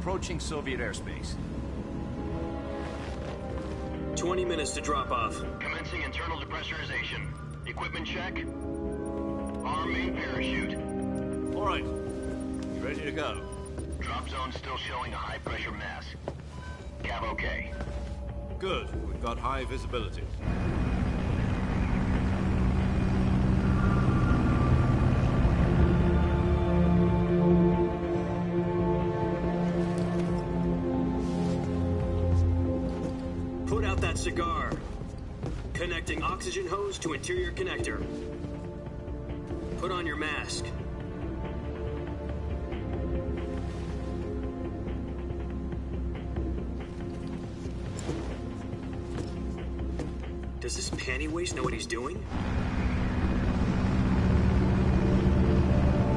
approaching Soviet airspace. 20 minutes to drop off. Commencing internal depressurization. Equipment check. Arm main parachute. All right. You ready to go? Drop zone still showing a high pressure mass. Cav okay. Good. We've got high visibility. Put out that cigar. Connecting oxygen hose to interior connector. Put on your mask. Does this panty waste know what he's doing?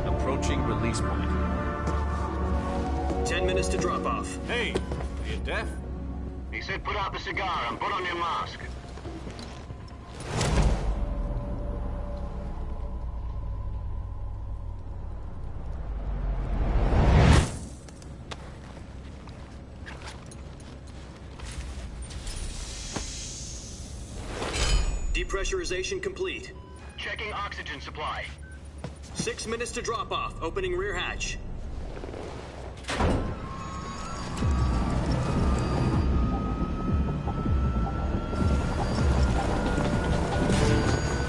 Approaching release point. 10 minutes to drop off. Hey, are you deaf? He said put out the cigar and put on your mask. Depressurization complete. Checking oxygen supply. 6 minutes to drop off. Opening rear hatch.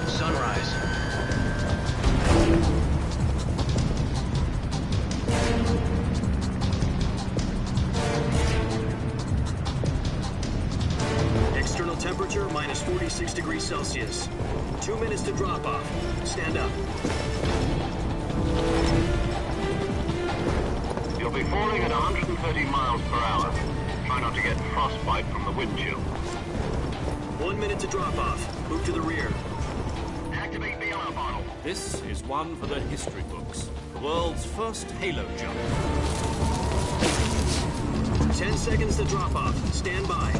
Sunrise. External temperature minus 46 degrees Celsius. 2 minutes to drop off. Stand up. You'll be falling at 130 miles per hour. Try not to get frostbite from the wind chill. 1 minute to drop off. Move to the rear. Activate bailout bottle. This is one for the history books. The world's first halo jump. 10 seconds to drop off. Stand by.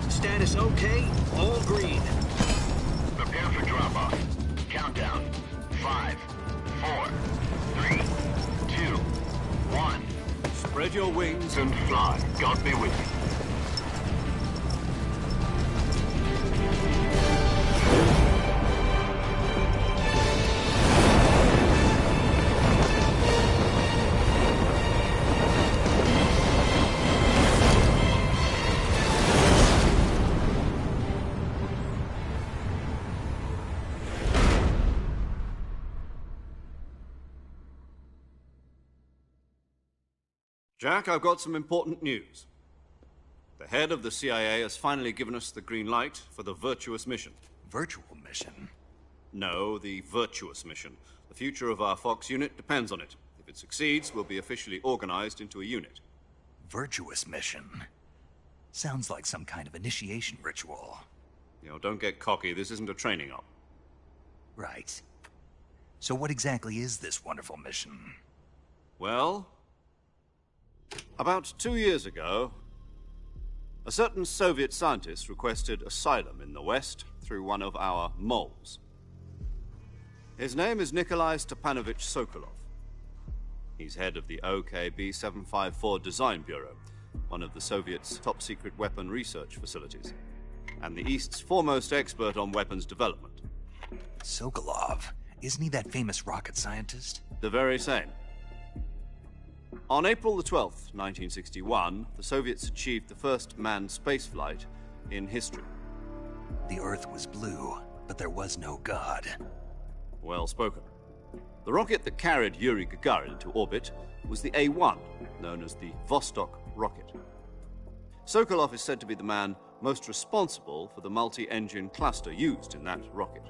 Status okay. All green. Prepare for drop-off. Countdown. 5, 4, 3, 2, 1. Spread your wings And fly. God be with you. Jack, I've got some important news. The head of the CIA has finally given us the green light for the Virtuous mission. Virtual mission? No, the Virtuous mission. The future of our Fox unit depends on it. If it succeeds, we'll be officially organized into a unit. Virtuous mission? Sounds like some kind of initiation ritual. Don't get cocky. This isn't a training op. Right. So what exactly is this wonderful mission? Well, about 2 years ago, a certain Soviet scientist requested asylum in the West through one of our moles. His name is Nikolai Stepanovich Sokolov. He's head of the OKB-754 Design Bureau, one of the Soviets' top-secret weapon research facilities, and the East's foremost expert on weapons development. Sokolov? Isn't he that famous rocket scientist? The very same. On April the 12th, 1961, the Soviets achieved the first manned spaceflight in history. The Earth was blue, but there was no God. Well spoken. The rocket that carried Yuri Gagarin into orbit was the A-1, known as the Vostok rocket. Sokolov is said to be the man most responsible for the multi-engine cluster used in that rocket.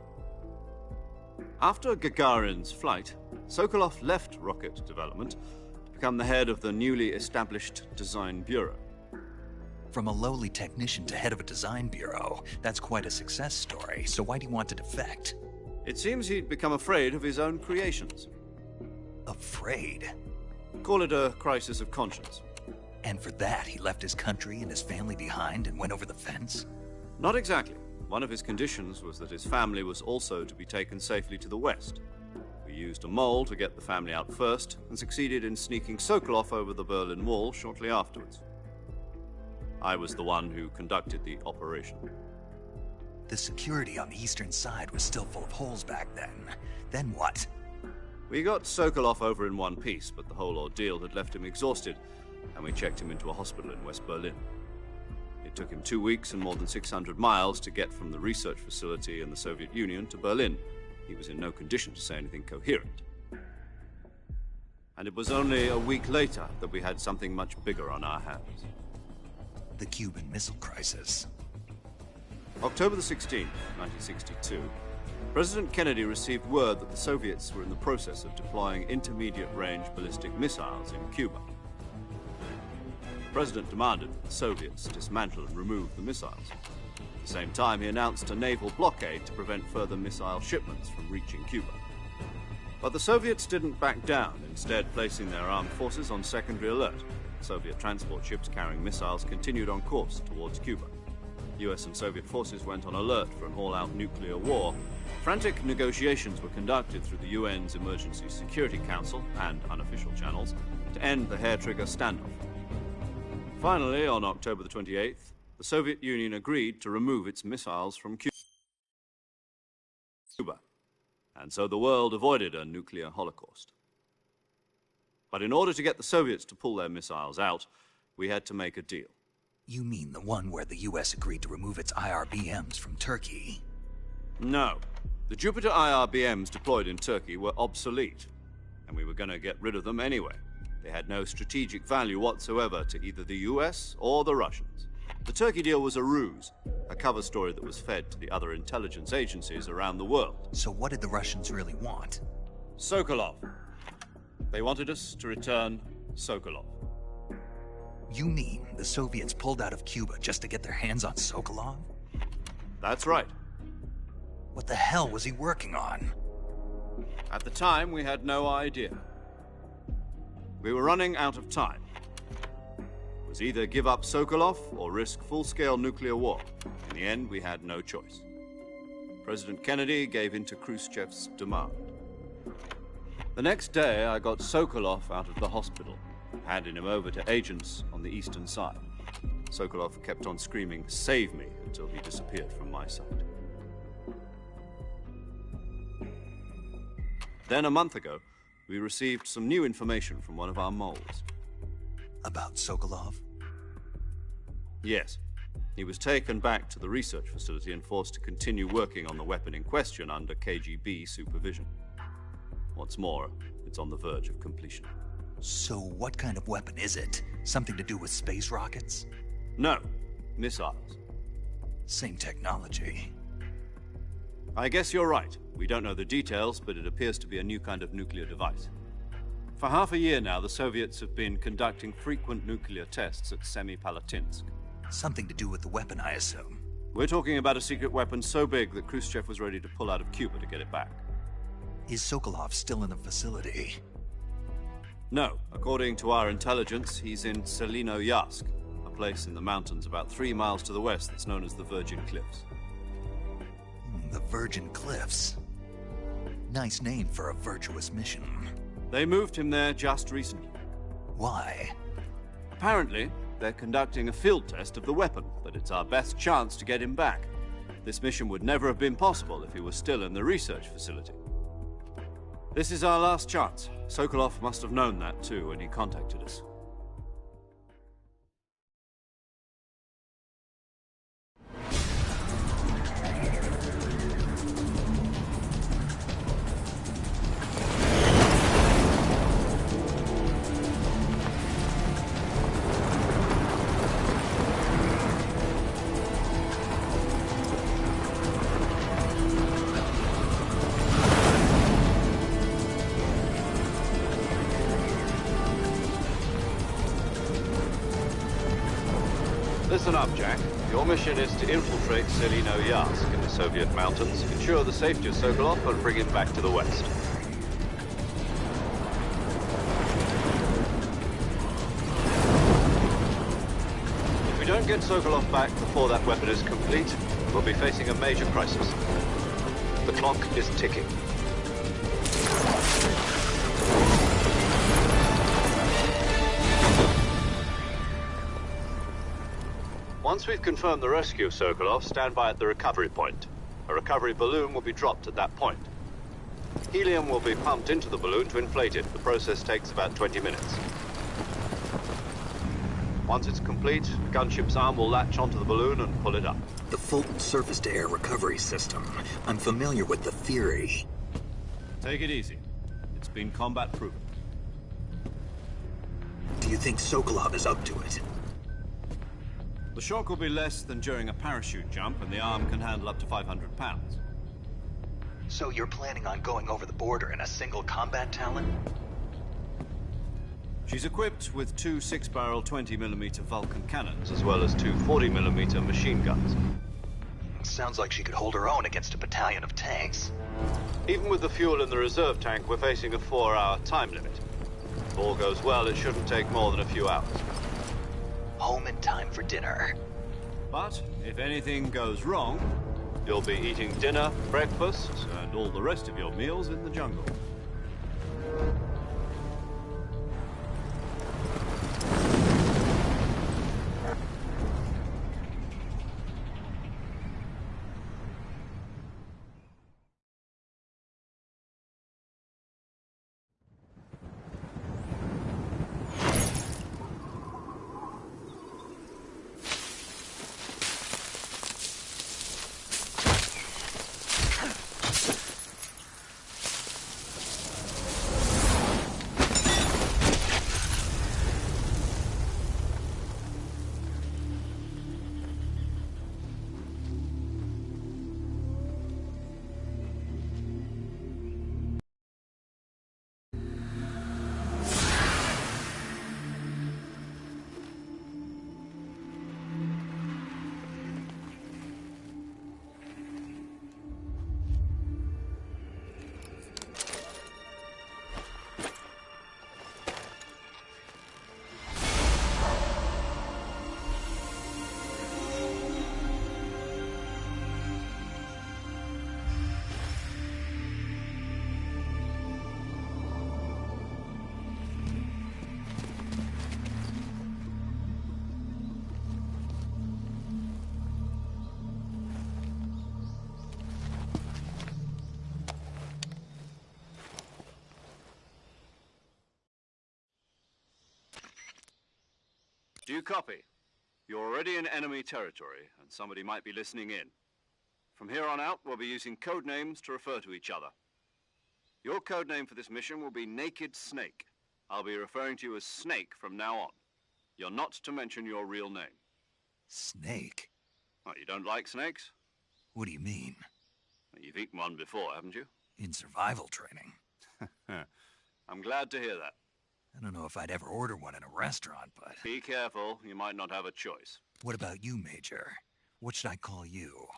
After Gagarin's flight, Sokolov left rocket development to become the head of the newly established Design Bureau. From a lowly technician to head of a design bureau, that's quite a success story, so why'd he want to defect? It seems he'd become afraid of his own creations. Afraid? Call it a crisis of conscience. And for that, he left his country and his family behind and went over the fence? Not exactly. One of his conditions was that his family was also to be taken safely to the West. We used a mole to get the family out first and succeeded in sneaking Sokolov over the Berlin Wall shortly afterwards. I was the one who conducted the operation. The security on the eastern side was still full of holes back then. Then what? We got Sokolov over in one piece, but the whole ordeal had left him exhausted, and we checked him into a hospital in West Berlin. It took him 2 weeks and more than 600 miles to get from the research facility in the Soviet Union to Berlin. He was in no condition to say anything coherent. And it was only a week later that we had something much bigger on our hands. The Cuban Missile Crisis. October the 16th, 1962, President Kennedy received word that the Soviets were in the process of deploying intermediate-range ballistic missiles in Cuba. The President demanded that the Soviets dismantle and remove the missiles. At the same time, he announced a naval blockade to prevent further missile shipments from reaching Cuba. But the Soviets didn't back down, instead placing their armed forces on secondary alert. Soviet transport ships carrying missiles continued on course towards Cuba. US and Soviet forces went on alert for an all-out nuclear war. Frantic negotiations were conducted through the UN's Emergency Security Council and unofficial channels to end the hair-trigger standoff. Finally, on October the 28th, the Soviet Union agreed to remove its missiles from Cuba. And so the world avoided a nuclear holocaust. But in order to get the Soviets to pull their missiles out, we had to make a deal. You mean the one where the US agreed to remove its IRBMs from Turkey? No. The Jupiter IRBMs deployed in Turkey were obsolete, and we were going to get rid of them anyway. They had no strategic value whatsoever to either the US or the Russians. The Turkey deal was a ruse, a cover story that was fed to the other intelligence agencies around the world. So what did the Russians really want? Sokolov. They wanted us to return Sokolov. You mean the Soviets pulled out of Cuba just to get their hands on Sokolov? That's right. What the hell was he working on? At the time, we had no idea. We were running out of time. It was either give up Sokolov or risk full-scale nuclear war. In the end, we had no choice. President Kennedy gave in to Khrushchev's demand. The next day, I got Sokolov out of the hospital, handing him over to agents on the eastern side. Sokolov kept on screaming, "Save me," until he disappeared from my sight. Then, a month ago, we received some new information from one of our moles. About Sokolov? Yes. He was taken back to the research facility and forced to continue working on the weapon in question under KGB supervision. What's more, it's on the verge of completion. So what kind of weapon is it? Something to do with space rockets? No, missiles. Same technology. I guess you're right. We don't know the details, but it appears to be a new kind of nuclear device. For half a year now, the Soviets have been conducting frequent nuclear tests at Semipalatinsk. Something to do with the weapon, I assume. We're talking about a secret weapon so big that Khrushchev was ready to pull out of Cuba to get it back. Is Sokolov still in the facility? No. According to our intelligence, he's in Selinoyarsk, a place in the mountains about 3 miles to the west that's known as the Virgin Cliffs. The Virgin Cliffs. Nice name for a virtuous mission. They moved him there just recently. Why? Apparently, they're conducting a field test of the weapon, but it's our best chance to get him back. This mission would never have been possible if he was still in the research facility. This is our last chance. Sokolov must have known that too when he contacted us. Listen up, Jack. Your mission is to infiltrate Selinoyarsk in the Soviet mountains, ensure the safety of Sokolov, and bring him back to the west. If we don't get Sokolov back before that weapon is complete, we'll be facing a major crisis. The clock is ticking. Once we've confirmed the rescue of Sokolov, stand by at the recovery point. A recovery balloon will be dropped at that point. Helium will be pumped into the balloon to inflate it. The process takes about 20 minutes. Once it's complete, the gunship's arm will latch onto the balloon and pull it up. The Fulton surface-to-air recovery system. I'm familiar with the theory. Take it easy. It's been combat-proven. Do you think Sokolov is up to it? The shock will be less than during a parachute jump, and the arm can handle up to 500 pounds. So you're planning on going over the border in a single combat Talon? She's equipped with two 6-barrel 20mm Vulcan cannons, as well as two 40mm machine guns. Sounds like she could hold her own against a battalion of tanks. Even with the fuel in the reserve tank, we're facing a 4-hour time limit. If all goes well, it shouldn't take more than a few hours. Home in time for dinner. But if anything goes wrong, you'll be eating dinner, breakfast, and all the rest of your meals in the jungle. Do you copy? You're already in enemy territory, and somebody might be listening in. From here on out, we'll be using code names to refer to each other. Your code name for this mission will be Naked Snake. I'll be referring to you as Snake from now on. You're not to mention your real name. Snake? Oh, you don't like snakes? What do you mean? Well, you've eaten one before, haven't you? In survival training. I'm glad to hear that. I don't know if I'd ever order one in a restaurant, but... Be careful, you might not have a choice. What about you, Major? What should I call you?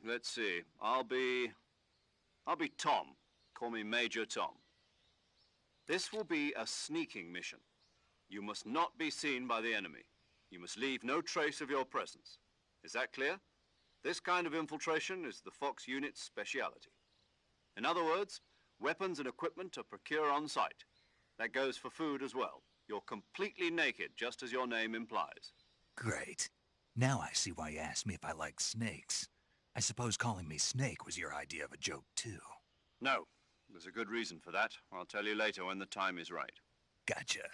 Let's see. I'll be Tom. Call me Major Tom. This will be a sneaking mission. You must not be seen by the enemy. You must leave no trace of your presence. Is that clear? This kind of infiltration is the Fox unit's speciality. In other words, weapons and equipment are procured on site. That goes for food as well. You're completely naked, just as your name implies. Great. Now I see why you asked me if I like snakes. I suppose calling me Snake was your idea of a joke, too. No. There's a good reason for that. I'll tell you later when the time is right. Gotcha.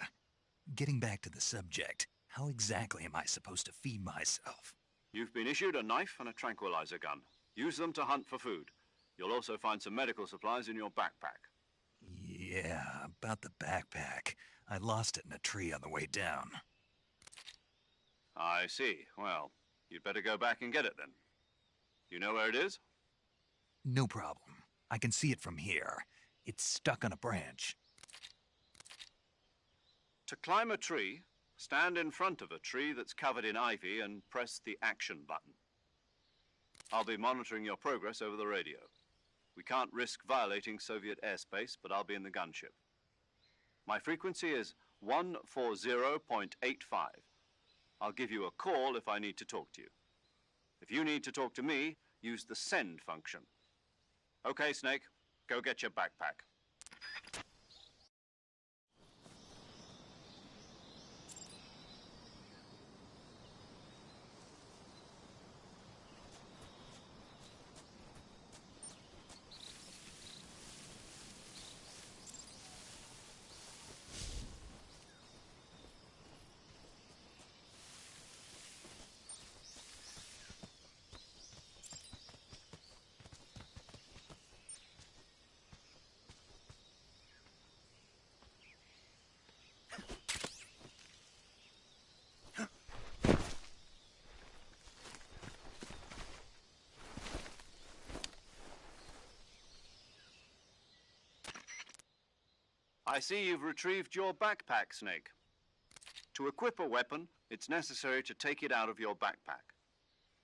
Getting back to the subject, how exactly am I supposed to feed myself? You've been issued a knife and a tranquilizer gun. Use them to hunt for food. You'll also find some medical supplies in your backpack. Yeah, about the backpack. I lost it in a tree on the way down. I see. Well, you'd better go back and get it then. You know where it is? No problem. I can see it from here. It's stuck on a branch. To climb a tree, stand in front of a tree that's covered in ivy and press the action button. I'll be monitoring your progress over the radio. We can't risk violating Soviet airspace, but I'll be in the gunship. My frequency is 140.85. I'll give you a call if I need to talk to you. If you need to talk to me, use the send function. Okay, Snake, go get your backpack. I see you've retrieved your backpack, Snake. To equip a weapon, it's necessary to take it out of your backpack.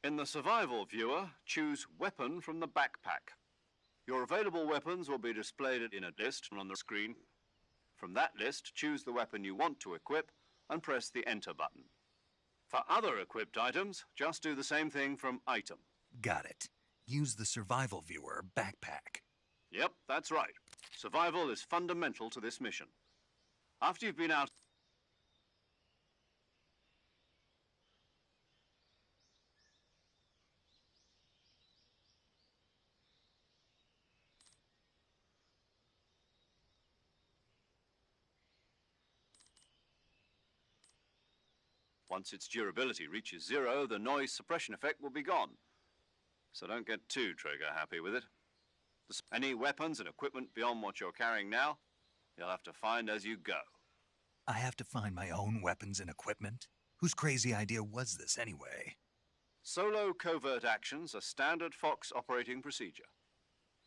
In the survival viewer, choose Weapon from the backpack. Your available weapons will be displayed in a list on the screen. From that list, choose the weapon you want to equip and press the Enter button. For other equipped items, just do the same thing from Item. Got it. Use the survival viewer backpack. Yep, that's right. Survival is fundamental to this mission. After you've been out... Once its durability reaches 0, the noise suppression effect will be gone. So don't get too trigger-happy with it. Any weapons and equipment beyond what you're carrying now, you'll have to find as you go. I have to find my own weapons and equipment? Whose crazy idea was this, anyway? Solo covert actions are standard Fox operating procedure.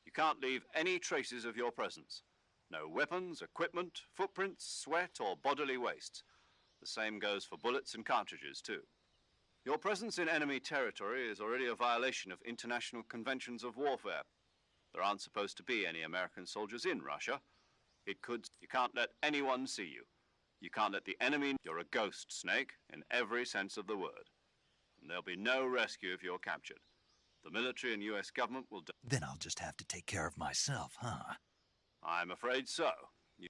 You can't leave any traces of your presence. No weapons, equipment, footprints, sweat, or bodily waste. The same goes for bullets and cartridges, too. Your presence in enemy territory is already a violation of international conventions of warfare. There aren't supposed to be any American soldiers in Russia. You can't let anyone see you. You can't let the enemy... You're a ghost, Snake, in every sense of the word. And there'll be no rescue if you're captured. The military and U.S. government will... Then I'll just have to take care of myself, huh? I'm afraid so.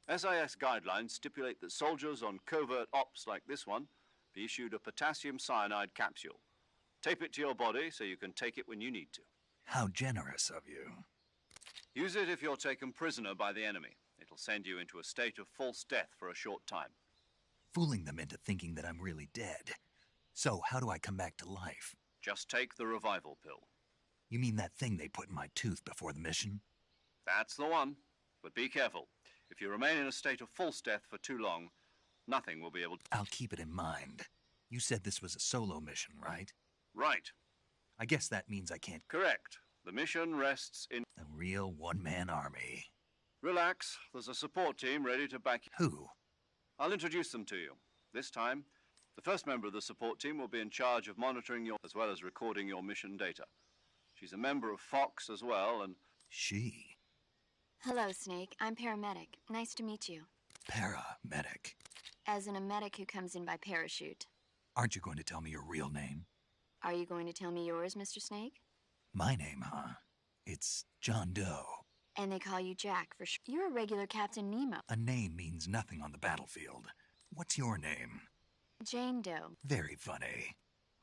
SIS guidelines stipulate that soldiers on covert ops like this one be issued a potassium cyanide capsule. Tape it to your body so you can take it when you need to. How generous of you. Use it if you're taken prisoner by the enemy. It'll send you into a state of false death for a short time. Fooling them into thinking that I'm really dead. So, how do I come back to life? Just take the revival pill. You mean that thing they put in my tooth before the mission? That's the one. But be careful. If you remain in a state of false death for too long, nothing will be able to... I'll keep it in mind. You said this was a solo mission, right? Right. I guess that means I can't... Correct. The mission rests in... A real one-man army. Relax. There's a support team ready to back you. Who? I'll introduce them to you. This time, the first member of the support team will be in charge of monitoring your... as well as recording your mission data. She's a member of Fox as well, and... She? Hello, Snake. I'm Paramedic. Nice to meet you. Paramedic. As in a medic who comes in by parachute. Aren't you going to tell me your real name? Are you going to tell me yours, Mr. Snake? My name, huh? It's John Doe. And they call you Jack for sure. You're a regular Captain Nemo. A name means nothing on the battlefield. What's your name? Jane Doe. Very funny.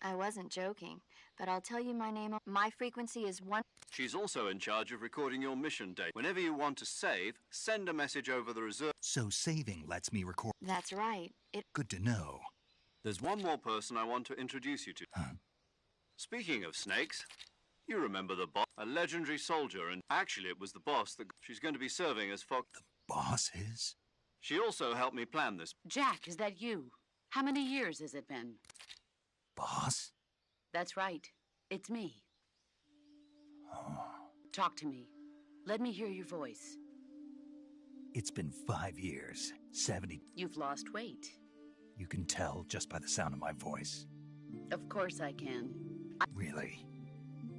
I wasn't joking, but I'll tell you my name. My frequency is 1... She's also in charge of recording your mission data. Whenever you want to save, send a message over the reserve... So saving lets me record... That's right. Good to know. There's one more person I want to introduce you to. Huh? Speaking of snakes, you remember the boss, a legendary soldier, and actually it was the boss that she's going to be serving as Fox. The boss is? She also helped me plan this. Jack, is that you? How many years has it been? Boss? That's right. It's me. Oh. Talk to me. Let me hear your voice. It's been 5 years. 70. You've lost weight. You can tell just by the sound of my voice. Of course I can. Really?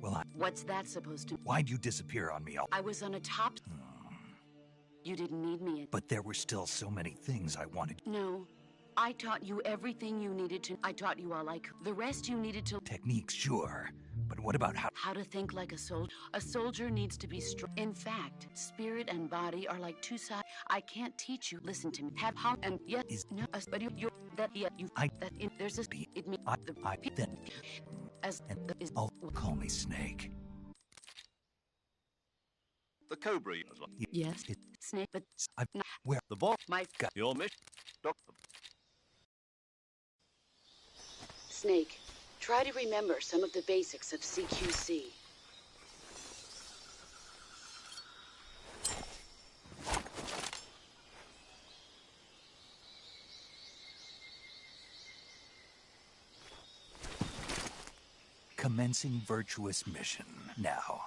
Well, What's that supposed to... Why'd you disappear on me all... I was on a top... You didn't need me. But there were still so many things I wanted... No. I taught you everything you needed to... I taught you all the rest you needed to... Techniques, sure. But what about how to think like a soldier? A soldier needs to be strong. In fact, spirit and body are like two sides. I can't teach you. Listen to me. Have how and yet Is no. But you that yet you I that in, there's a it me I then as and the is oh, call me Snake. The Cobra. Yes, Snake. But Where The boss. my Your mission. Doctor. Snake. Try to remember some of the basics of CQC. Commencing virtuous mission now.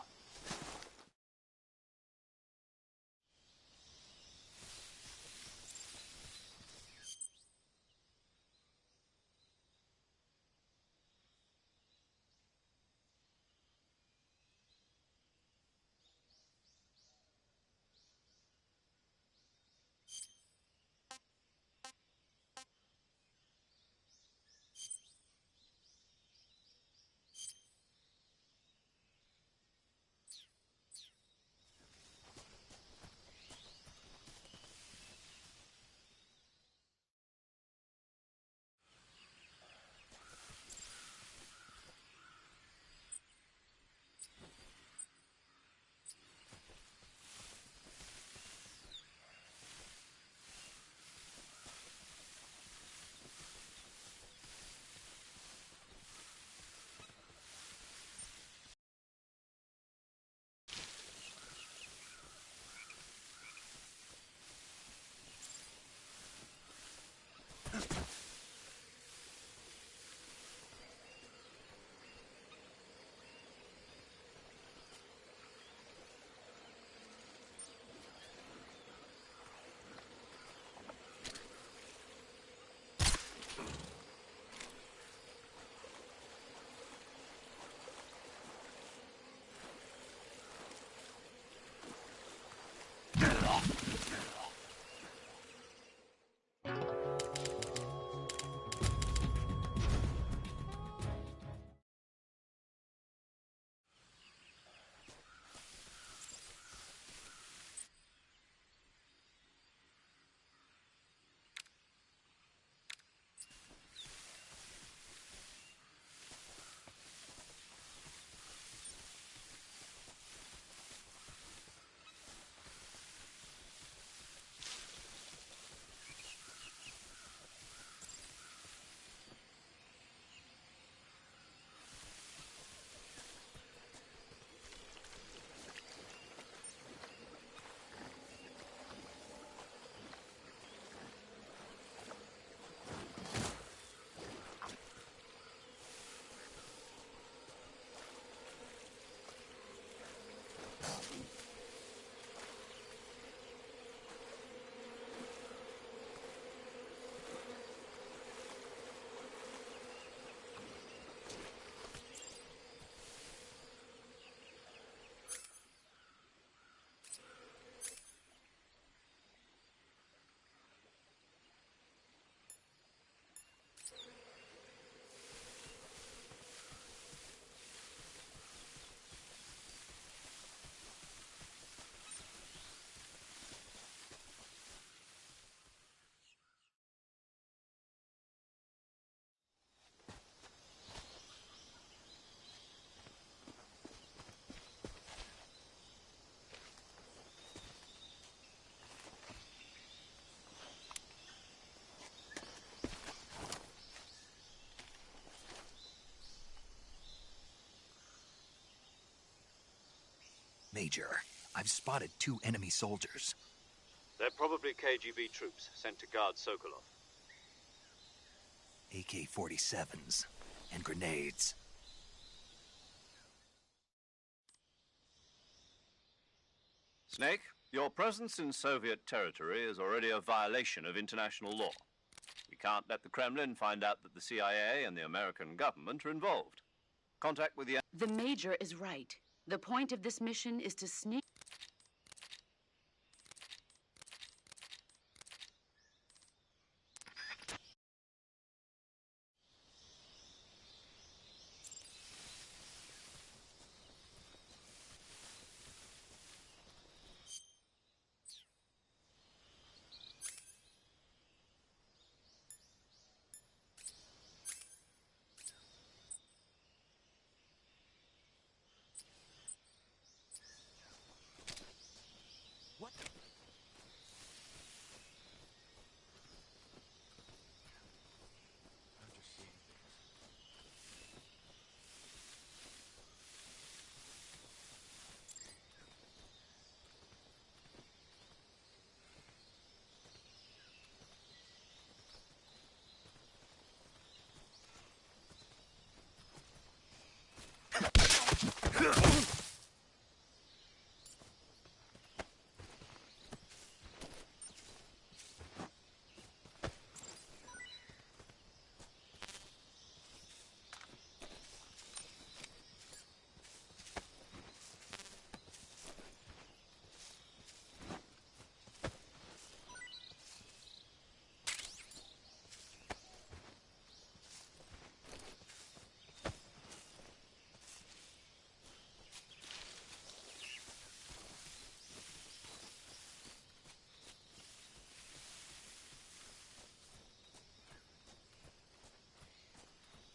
Major. I've spotted 2 enemy soldiers. They're probably KGB troops sent to guard Sokolov. AK-47s and grenades. Snake, your presence in Soviet territory is already a violation of international law. We can't let the Kremlin find out that the CIA and the American government are involved. Contact with the... The Major is right. The point of this mission is to sneak...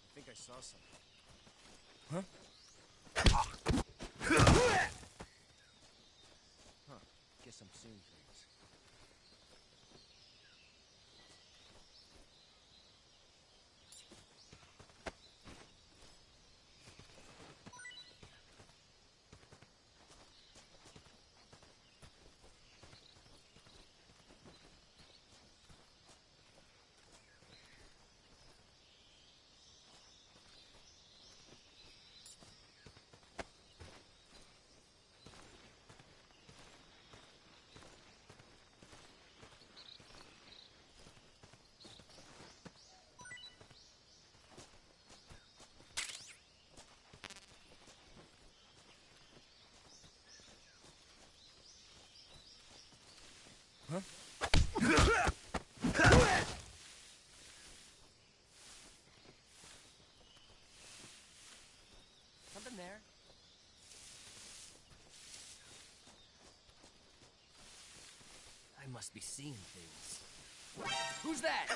I think I saw something. Huh? Huh. Guess I'm seeing things. Something there. I must be seeing things. Who's that?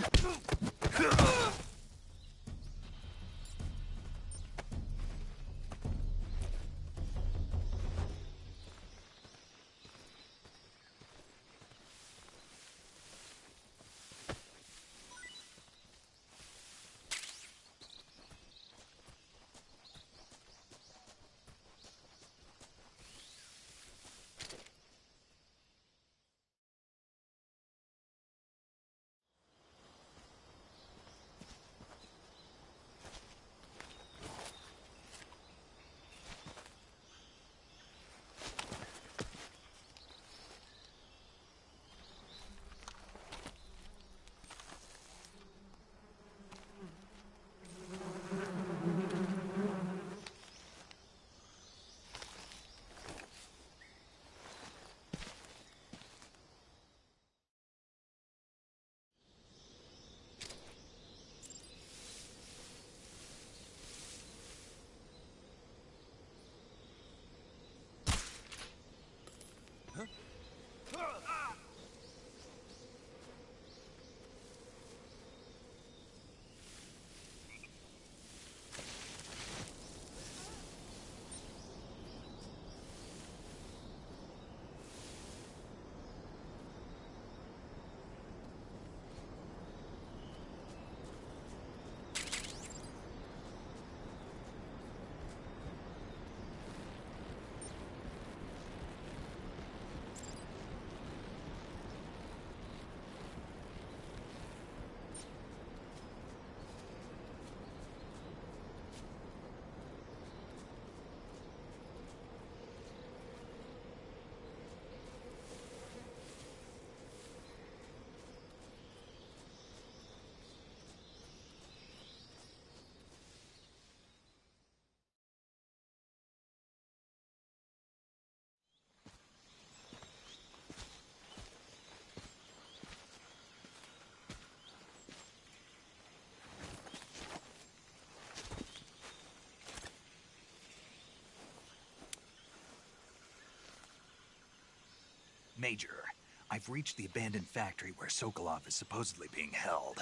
Major, I've reached the abandoned factory where Sokolov is supposedly being held.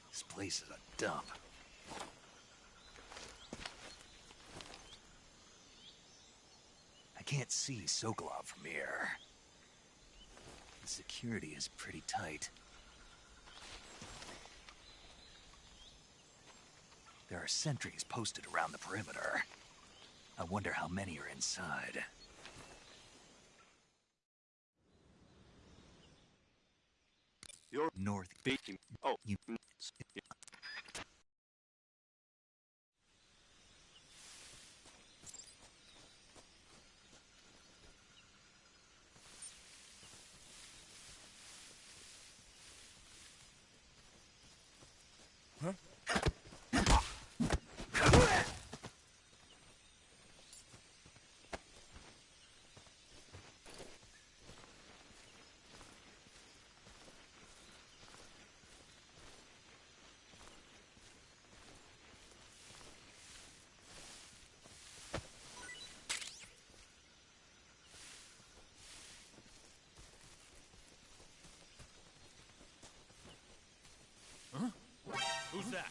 This place is a dump. I can't see Sokolov from here. The security is pretty tight. There are sentries posted around the perimeter. I wonder how many are inside. You're North. beating. Oh, You. Who's that?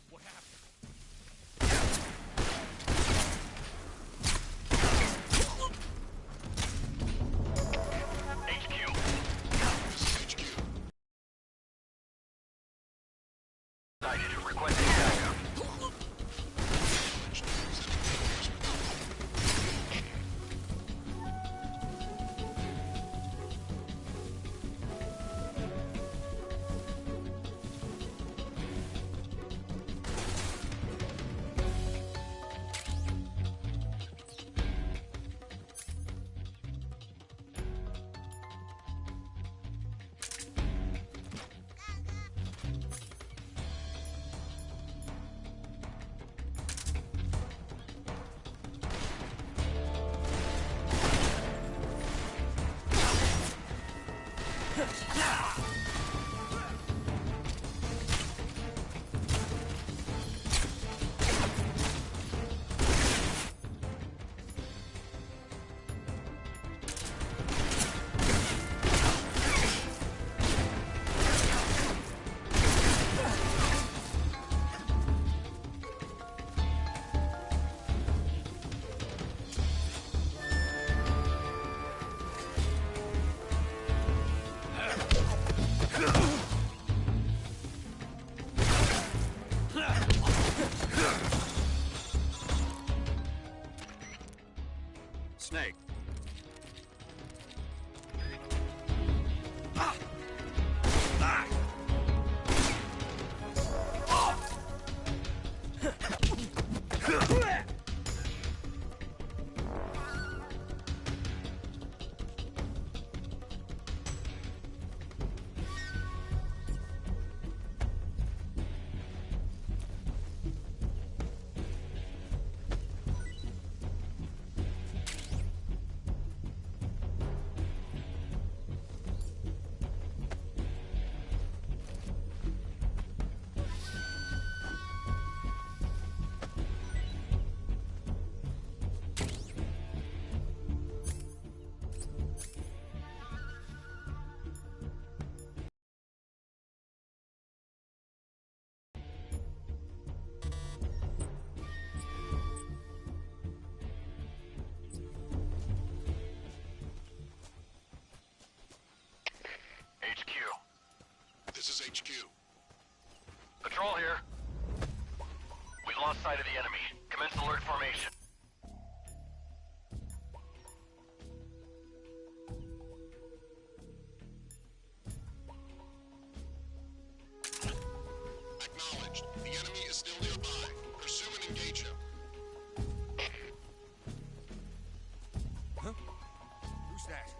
What happened? HQ. Decided, requesting backup. Snake. HQ. This is HQ. Patrol here. We've lost sight of the enemy. Commence alert formation. Acknowledged. The enemy is still nearby. Pursue and engage him. Huh? Who's that?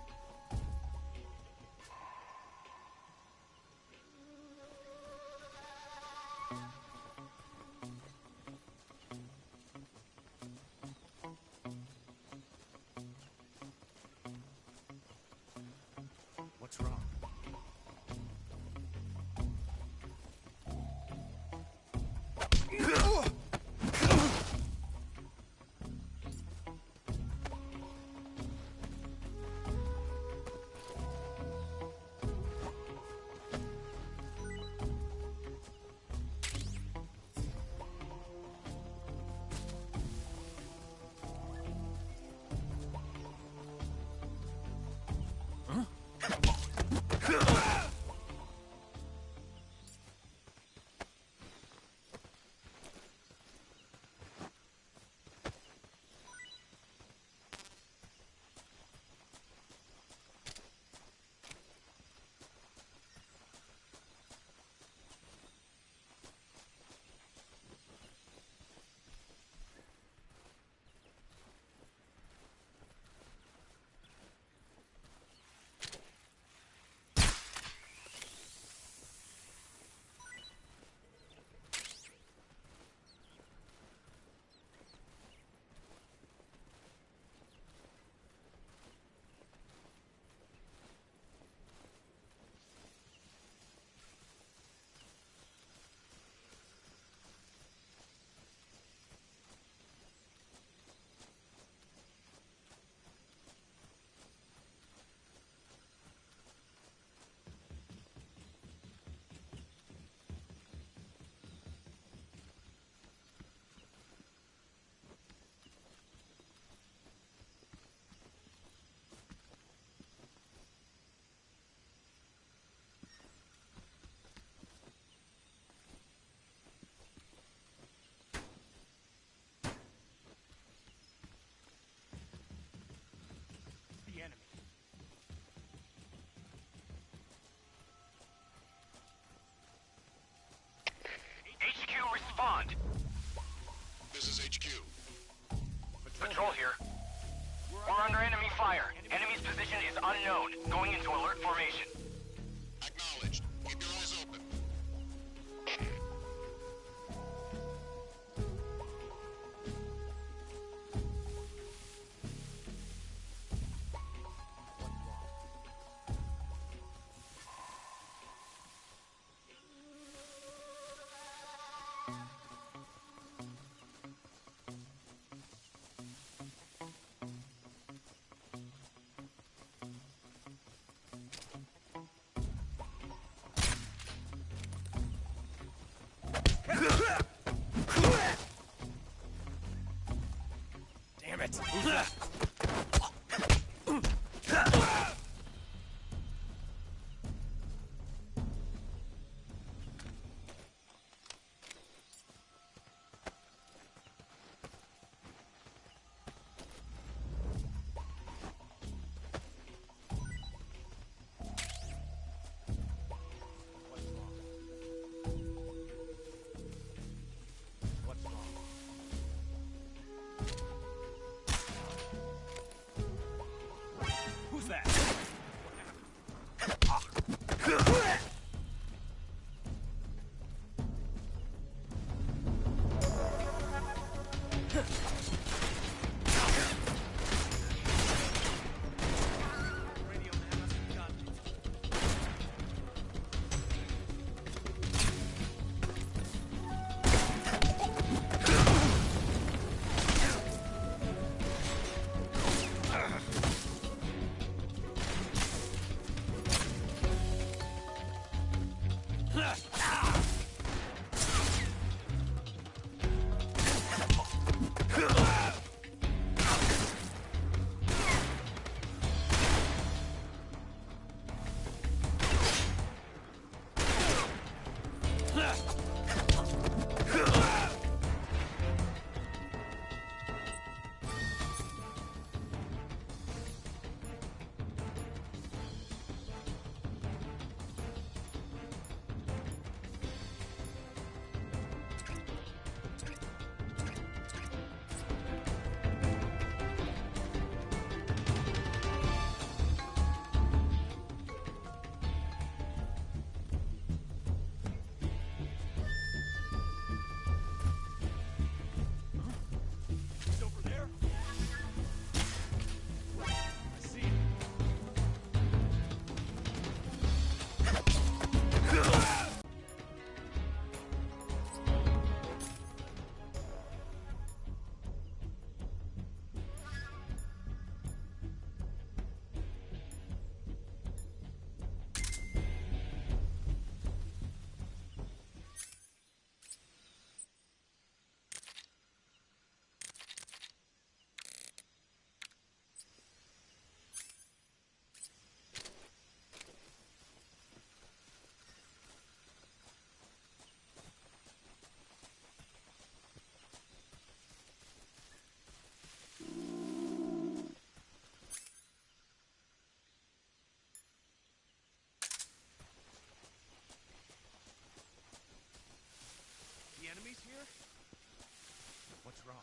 wrong?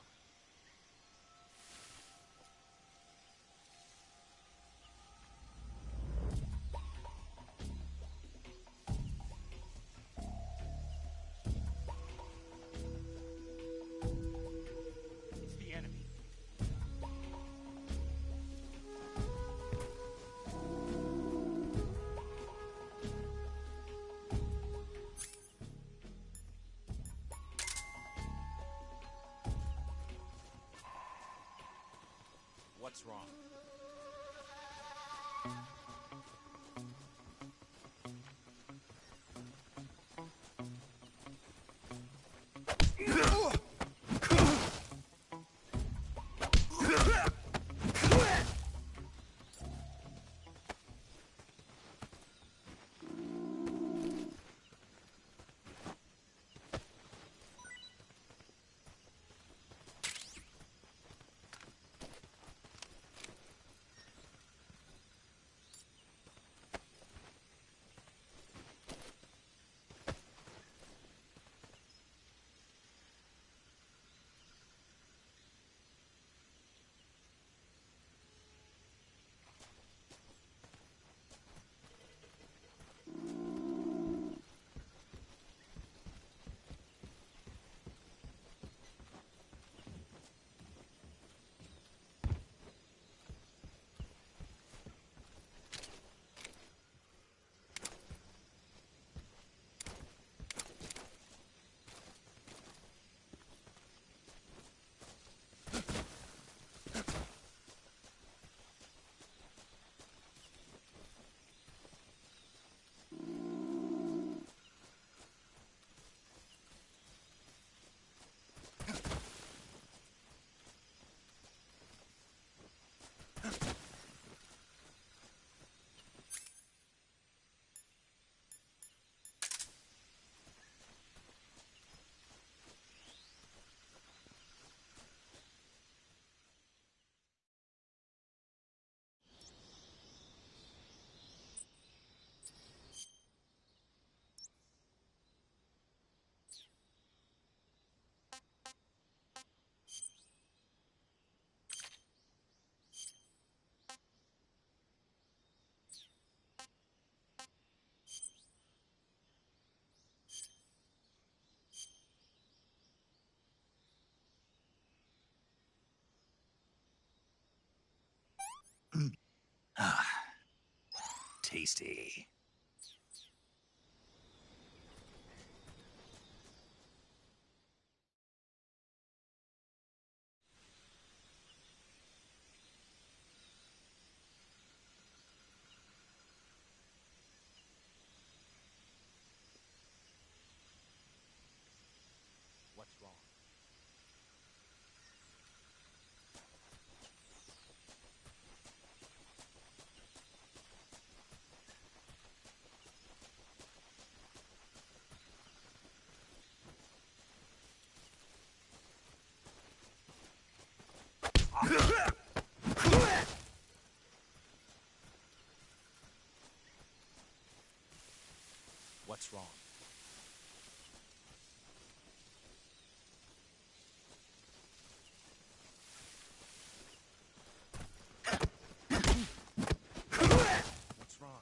It's the enemy. What's wrong? Ah, tasty. What's wrong? What's wrong? What's wrong?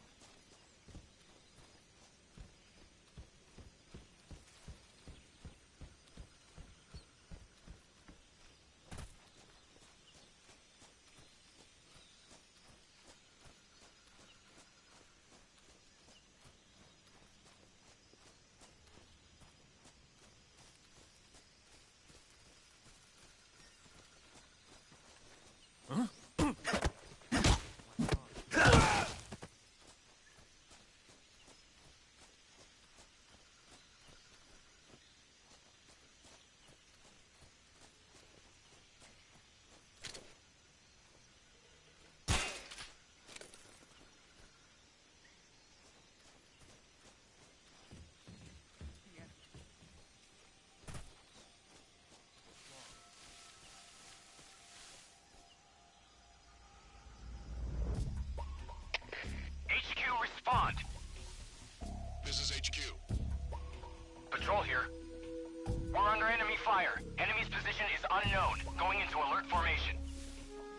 Unknown. Going into alert formation.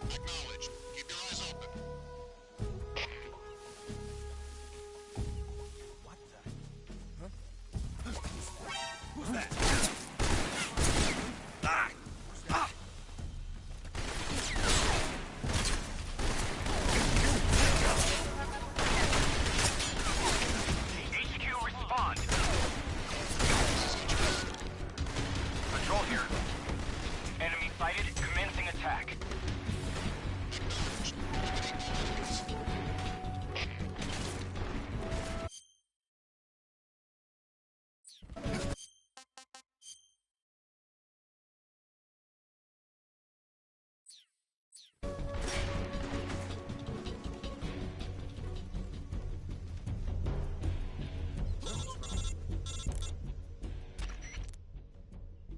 Acknowledged. Keep your eyes open. What the? Huh? Who's that? Ah! Ah! HQ, respond. Patrol here. Enemy sighted. Commencing attack.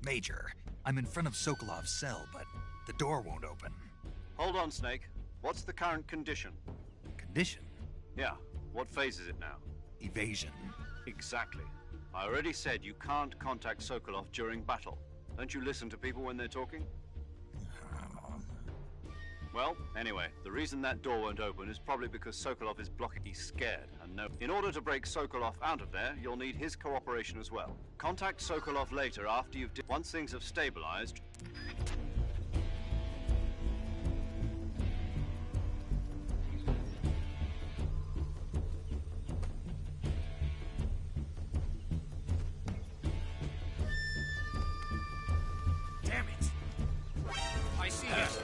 Major, I'm in front of Sokolov's cell, but the door won't open. Hold on, Snake. What's the current condition? Condition? Yeah, what phase is it now? Evasion. Exactly. I already said you can't contact Sokolov during battle. Don't you listen to people when they're talking? Well, anyway, the reason that door won't open is probably because Sokolov is blocking. He's scared, and no. In order to break Sokolov out of there, you'll need his cooperation as well. Contact Sokolov later after you've... Once things have stabilized... Damn it! I see it.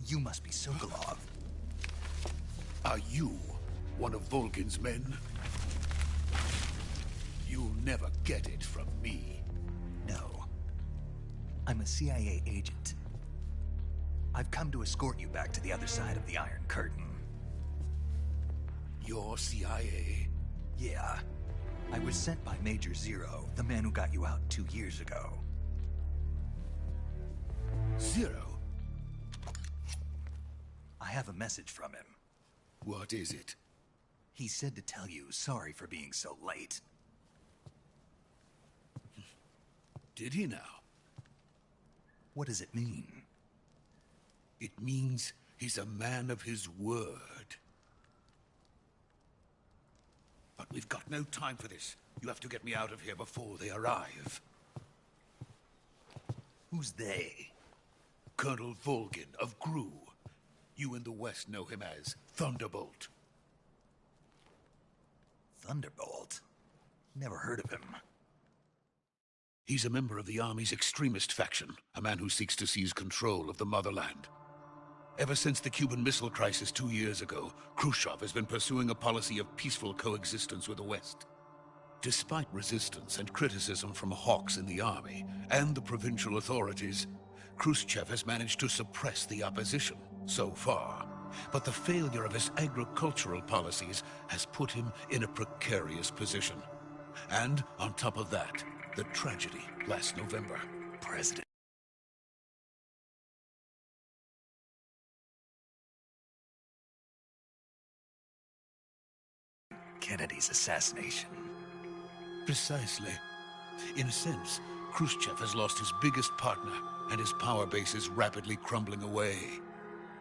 You must be Sokolov. Are you one of Volgin's men? You'll never get it from me. No. I'm a CIA agent. I've come to escort you back to the other side of the Iron Curtain. You're CIA? Yeah. I was sent by Major Zero, the man who got you out 2 years ago. Zero? I have a message from him. What is it? He said to tell you sorry for being so late. Did he now? What does it mean? It means he's a man of his word. But we've got no time for this. You have to get me out of here before they arrive. Who's they? Colonel Volgin of GRU. You in the West know him as Thunderbolt. Thunderbolt? Never heard of him. He's a member of the Army's extremist faction, a man who seeks to seize control of the motherland. Ever since the Cuban Missile Crisis 2 years ago, Khrushchev has been pursuing a policy of peaceful coexistence with the West. Despite resistance and criticism from hawks in the army and the provincial authorities, Khrushchev has managed to suppress the opposition so far. But the failure of his agricultural policies has put him in a precarious position. And on top of that, the tragedy last November. President. Kennedy's assassination. Precisely. In a sense, Khrushchev has lost his biggest partner, and his power base is rapidly crumbling away.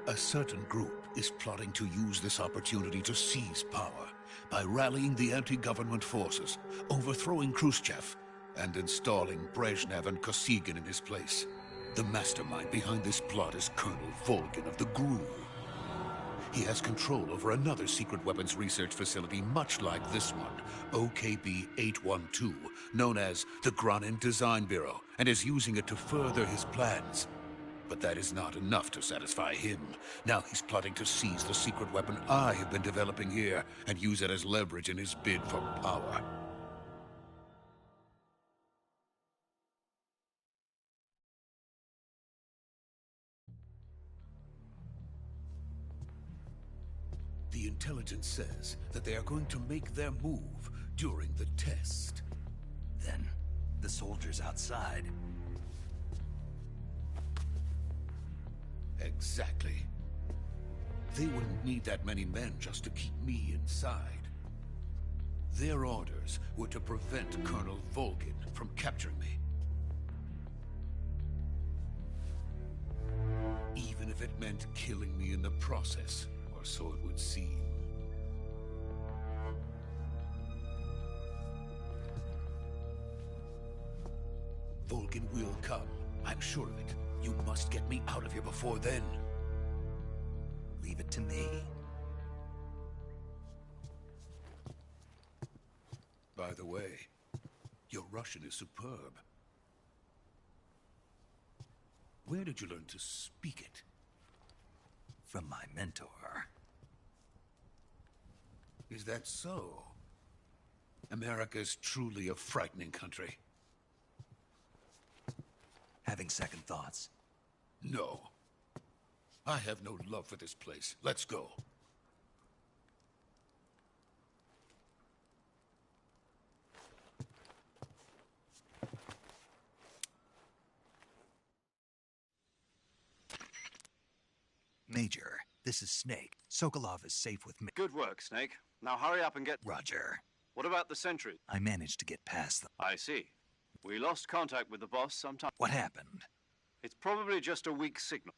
A certain group is plotting to use this opportunity to seize power by rallying the anti-government forces, overthrowing Khrushchev, and installing Brezhnev and Kosygin in his place. The mastermind behind this plot is Colonel Volgin of the GRU. He has control over another secret weapons research facility much like this one, OKB-812, known as the Granin Design Bureau, and is using it to further his plans. But that is not enough to satisfy him. Now he's plotting to seize the secret weapon I have been developing here and use it as leverage in his bid for power. The intelligence says that they are going to make their move during the test. Then, the soldiers outside. Exactly. They wouldn't need that many men just to keep me inside. Their orders were to prevent Colonel Volgin from capturing me. Even if it meant killing me in the process, or so it would seem. Volgin will come. I'm sure of it. You must get me out of here before then. Leave it to me. By the way, your Russian is superb. Where did you learn to speak it? From my mentor. Is that so? America's truly a frightening country. Having second thoughts? No. I have no love for this place. Let's go. Major, this is Snake. Sokolov is safe with me. Good work, Snake. Now hurry up and get... Roger. What about the sentry? I managed to get past them. I see. We lost contact with the boss sometime. What happened? It's probably just a weak signal.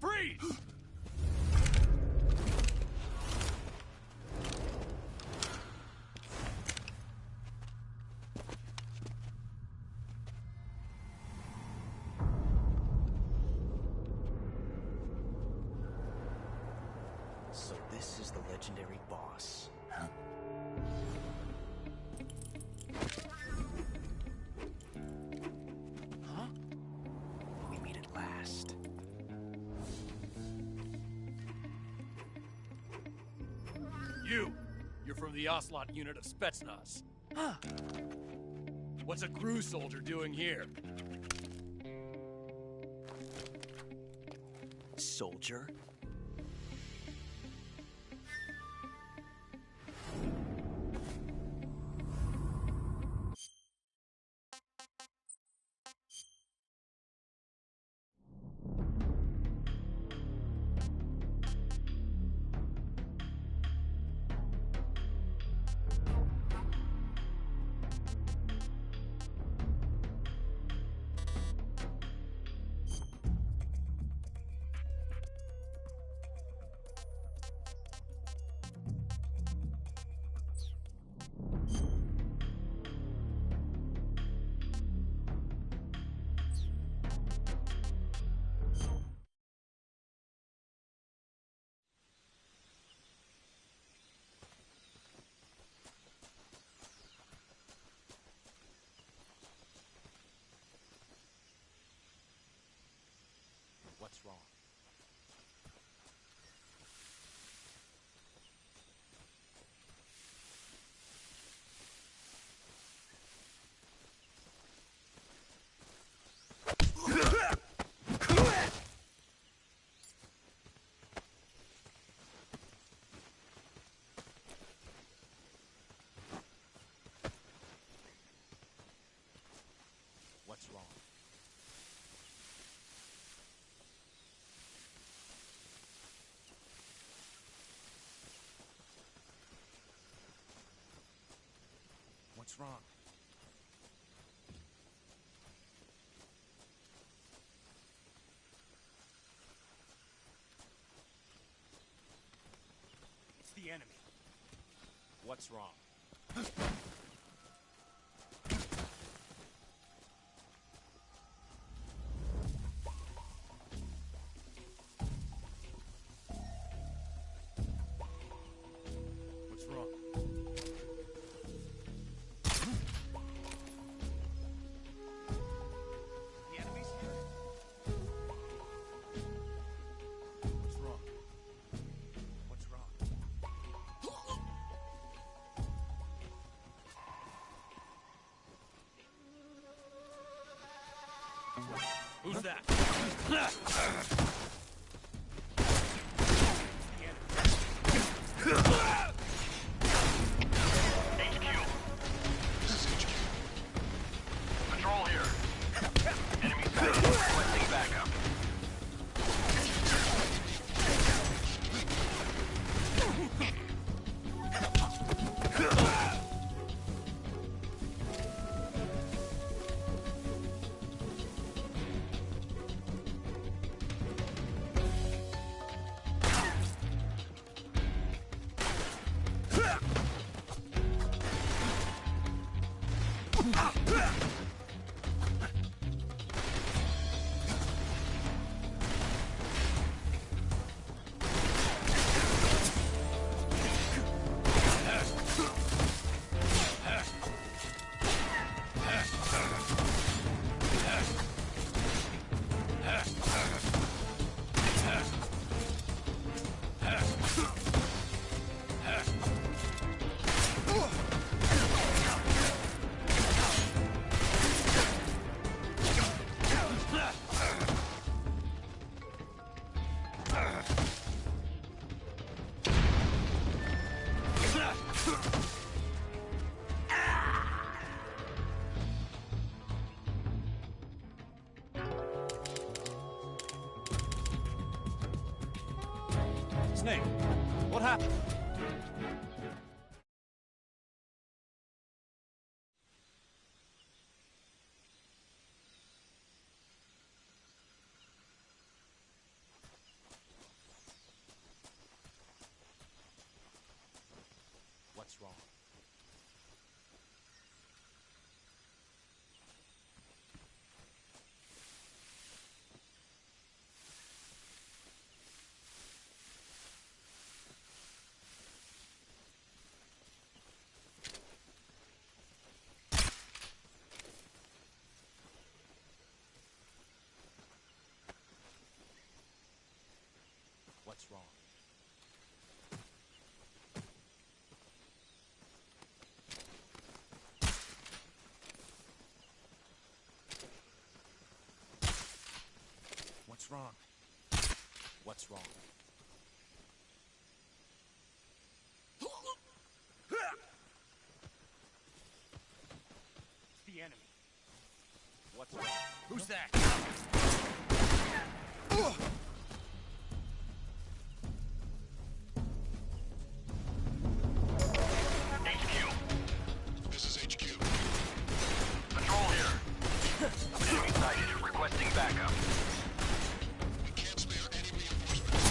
Freeze! So this is the legendary boss. Huh? Huh? We meet at last. You're from the Ocelot unit of Spetsnaz. Huh. What's a crew soldier doing here? Soldier? What's wrong? What's wrong? What's wrong? It's the enemy. What's wrong? What's wrong? The enemy's here? What's wrong? What's wrong? Who's that? Patrol here. Enemy sighted. Requesting backup. Snake, what happened? What's wrong? What's wrong? What's wrong? What's wrong? It's the enemy. What's wrong? Who's that? HQ. This is HQ. Patrol here. Enemy sighted. Requesting backup. We can't spare any reinforcements.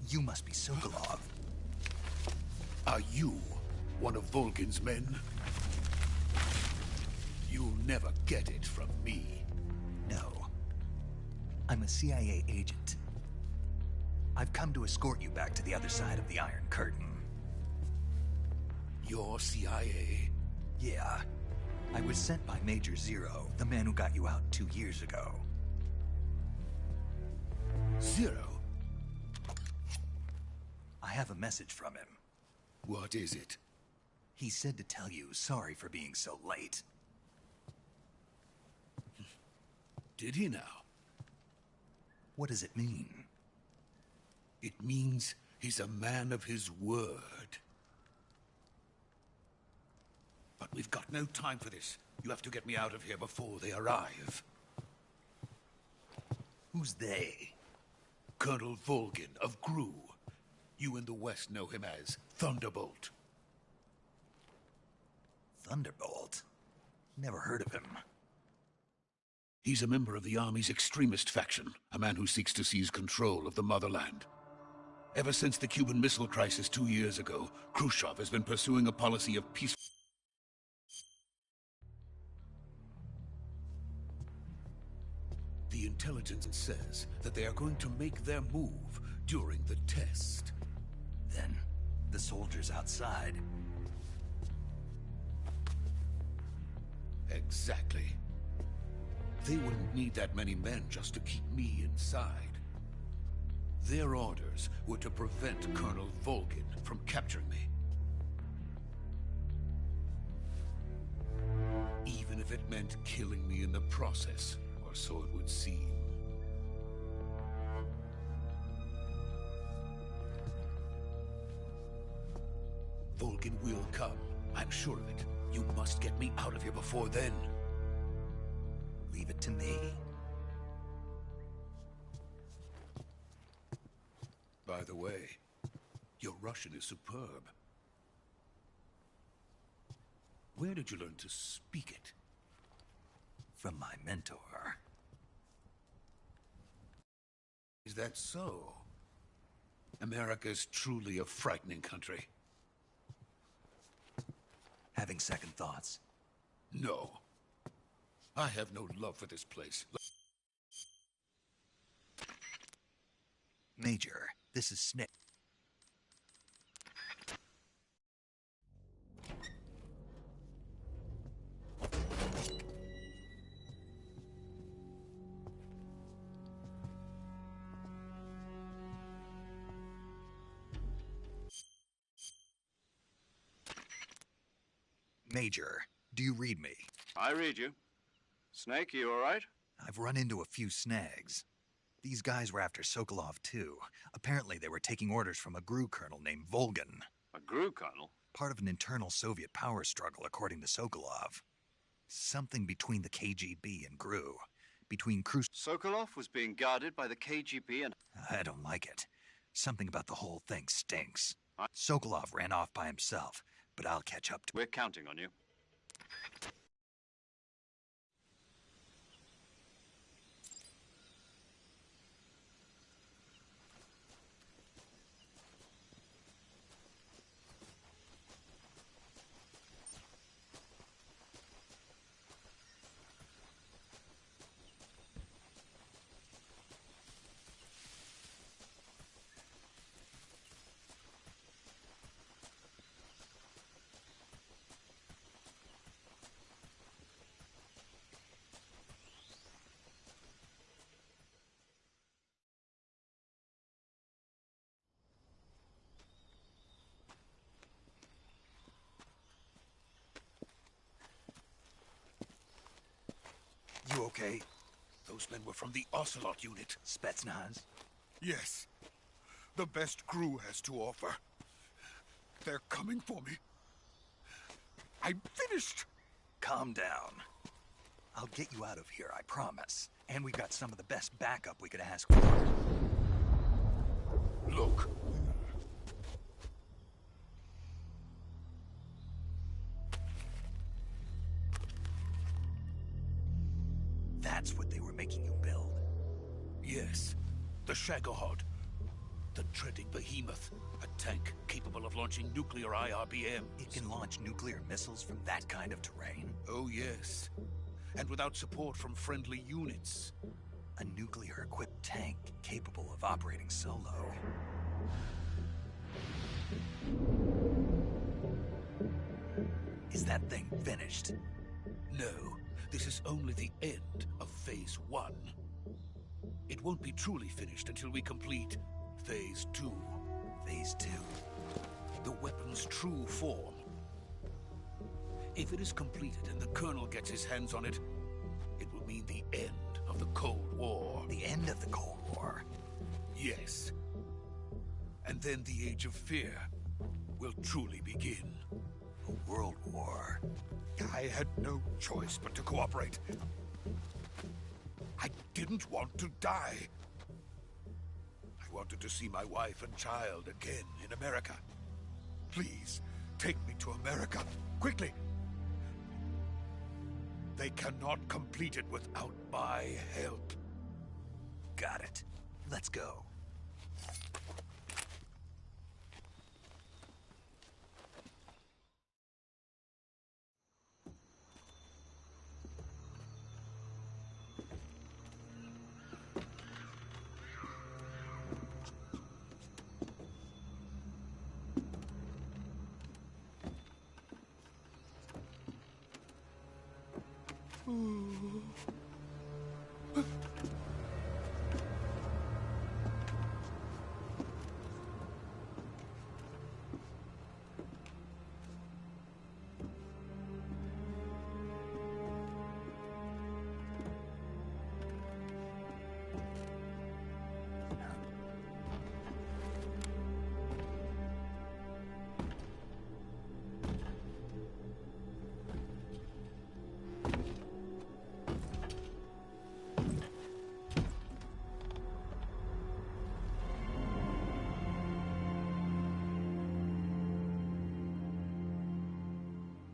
You must be Sokolov. Are you one of Volgin's men? You'll never get it from me. No. I'm a CIA agent. I've come to escort you back to the other side of the Iron Curtain. You're CIA? Yeah. I was sent by Major Zero, the man who got you out 2 years ago. Zero? I have a message from him. What is it? He said to tell you sorry for being so late. Did he now? What does it mean? It means he's a man of his word. But we've got no time for this. You have to get me out of here before they arrive. Who's they? Colonel Volgin of GRU. You in the West know him as Thunderbolt. Thunderbolt? Never heard of him. He's a member of the Army's extremist faction, a man who seeks to seize control of the motherland. Ever since the Cuban Missile Crisis 2 years ago, Khrushchev has been pursuing a policy of peace. The intelligence says that they are going to make their move during the test. Then, the soldiers outside. Exactly. They wouldn't need that many men just to keep me inside. Their orders were to prevent Colonel Volgin from capturing me. Even if it meant killing me in the process, or so it would seem. Volgin will come. I'm sure of it. You must get me out of here before then. Leave it to me. By the way, your Russian is superb. Where did you learn to speak it? From my mentor. Is that so? America's truly a frightening country. Having second thoughts? No. I have no love for this place. Major, this is Snake. Major, do you read me? I read you. Snake, you all right? I've run into a few snags. These guys were after Sokolov, too. Apparently, they were taking orders from a GRU colonel named Volgin. A GRU colonel? Part of an internal Soviet power struggle, according to Sokolov. Something between the KGB and GRU. Between Khrushchev... Sokolov was being guarded by the KGB and... I don't like it. Something about the whole thing stinks. Sokolov ran off by himself, but I'll catch up to... We're counting on you. You okay? Those men were from the Ocelot unit. Spetsnaz? Yes. The best GRU has to offer. They're coming for me. I'm finished! Calm down. I'll get you out of here, I promise. And we've got some of the best backup we could ask for. Look. That's what they were making you build? Yes. The Shagohod. The treading behemoth. A tank capable of launching nuclear IRBMs. It can launch nuclear missiles from that kind of terrain? Oh, yes. And without support from friendly units. A nuclear-equipped tank capable of operating solo. Is that thing finished? No. This is only the end of Phase 1. It won't be truly finished until we complete Phase 2. Phase 2? The weapon's true form. If it is completed and the Colonel gets his hands on it, it will mean the end of the Cold War. The end of the Cold War? Yes. And then the Age of Fear will truly begin. A world war? I had no choice but to cooperate. I didn't want to die. I wanted to see my wife and child again in America. Please, take me to America, quickly. They cannot complete it without my help. Got it. Let's go.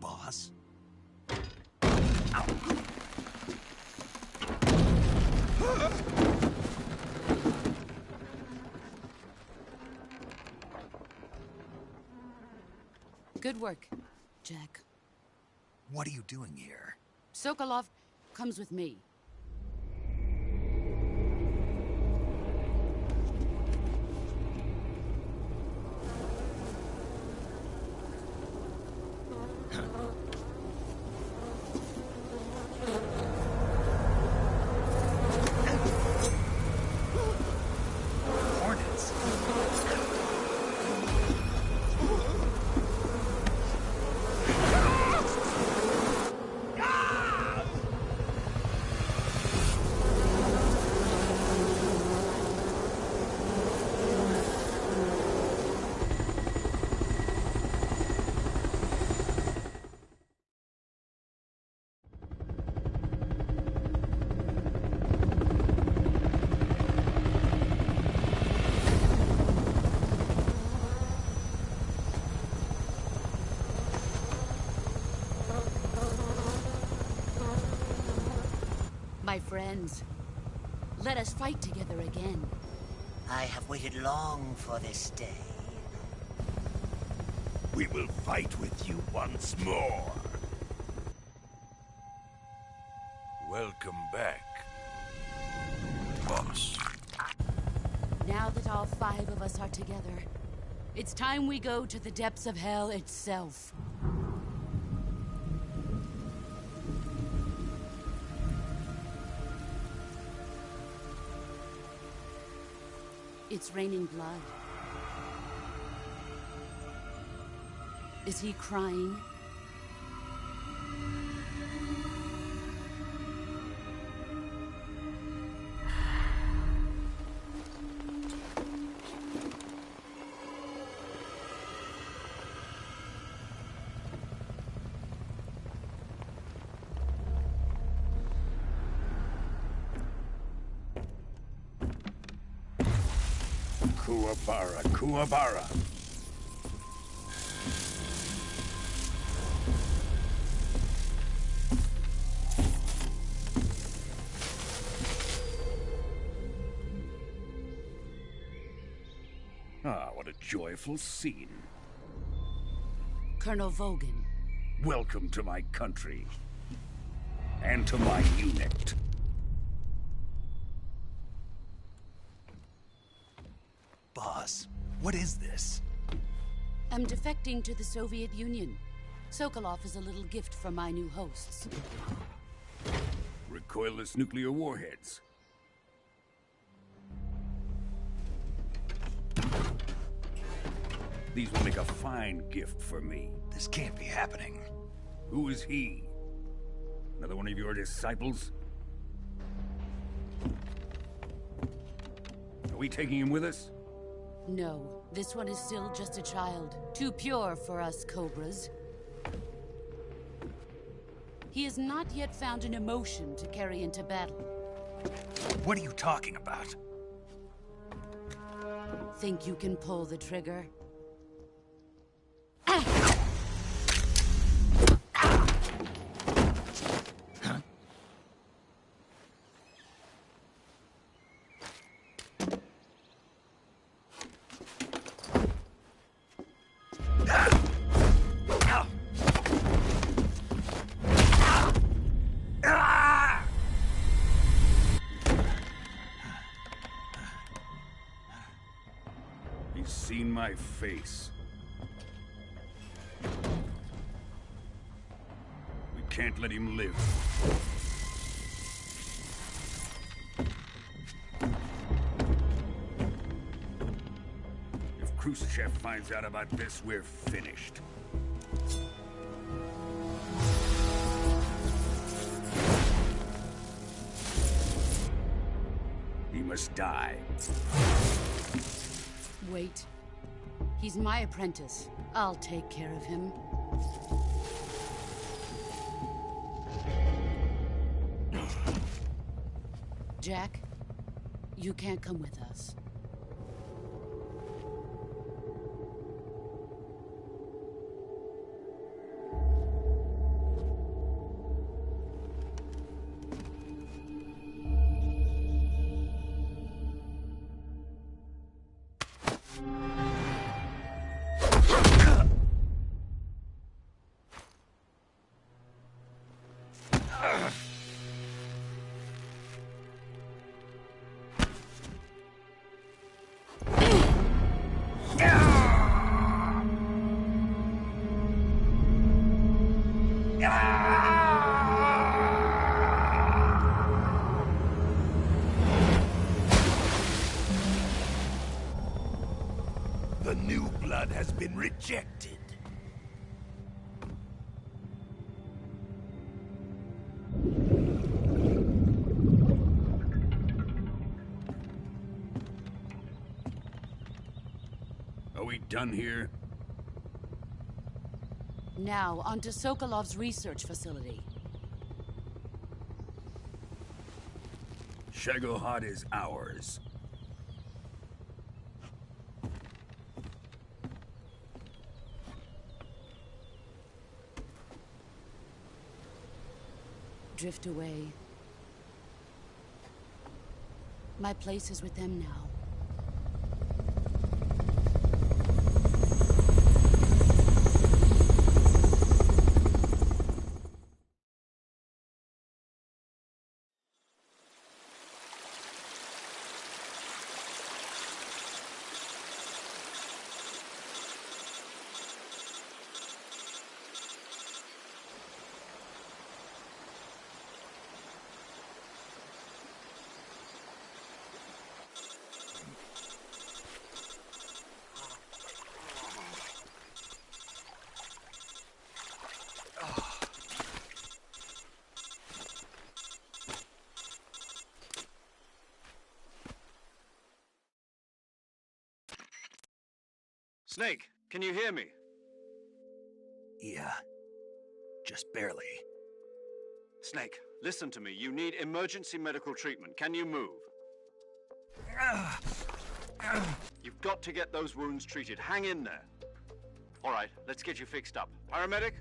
Boss? Good work, Jack. What are you doing here? Sokolov comes with me. Hornets. My friends, let us fight together again. I have waited long for this day. We will fight with you once more. Welcome back, boss. Now that all 5 of us are together, it's time we go to the depths of hell itself. It's raining blood. Is he crying? Kuwabara, Kuwabara. Ah, what a joyful scene. Colonel Vogan. Welcome to my country. And to my unit. Boss, what is this? I'm defecting to the Soviet Union. Sokolov is a little gift from my new hosts. Recoilless nuclear warheads. These will make a fine gift for me. This can't be happening. Who is he? Another one of your disciples? Are we taking him with us? No, this one is still just a child. Too pure for us Cobras. He has not yet found an emotion to carry into battle. What are you talking about? Think you can pull the trigger? He's seen my face. We can't let him live. If Khrushchev finds out about this, we're finished. He must die. Wait. He's my apprentice. I'll take care of him. Jack, you can't come with us. The new blood has been rejected. Are we done here? Now, onto Sokolov's research facility. Shagohod is ours. Drift away. My place is with them now. Snake, can you hear me? Yeah. Just barely. Snake, listen to me. You need emergency medical treatment. Can you move? You've got to get those wounds treated. Hang in there. All right, let's get you fixed up. Paramedic?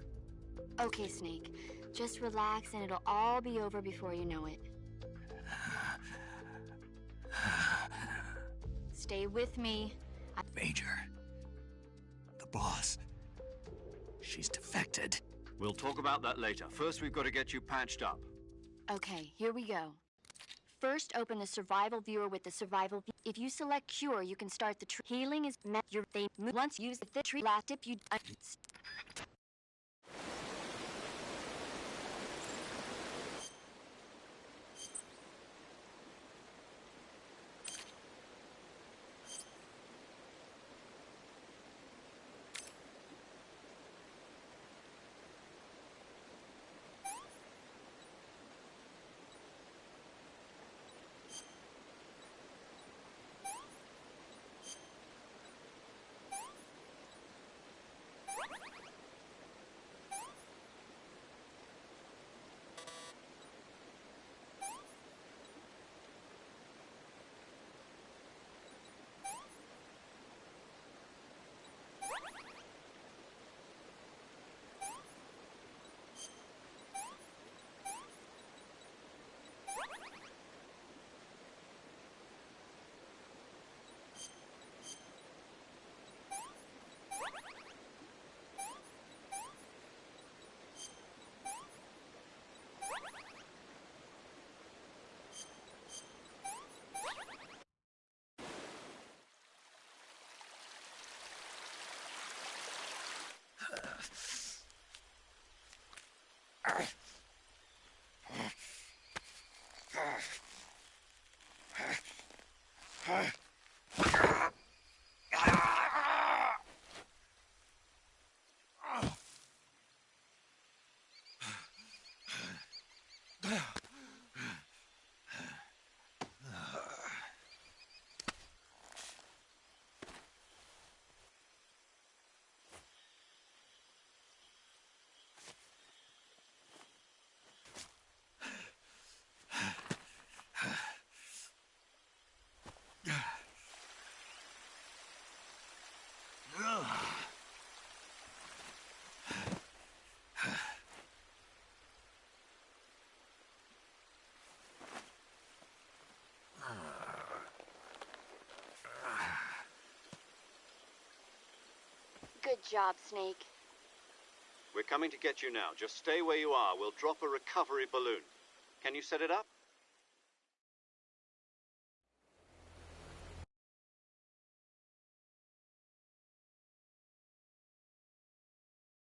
Okay, Snake. Just relax and it'll all be over before you know it. Stay with me. Major. The boss. She's defected. We'll talk about that later. First, we've got to get you patched up. Okay, here we go. First, open the survival viewer with the survival. If you select cure, you can start the healing is met. They once use the tree last if you. Good job, Snake. We're coming to get you now. Just stay where you are. We'll drop a recovery balloon. Can you set it up?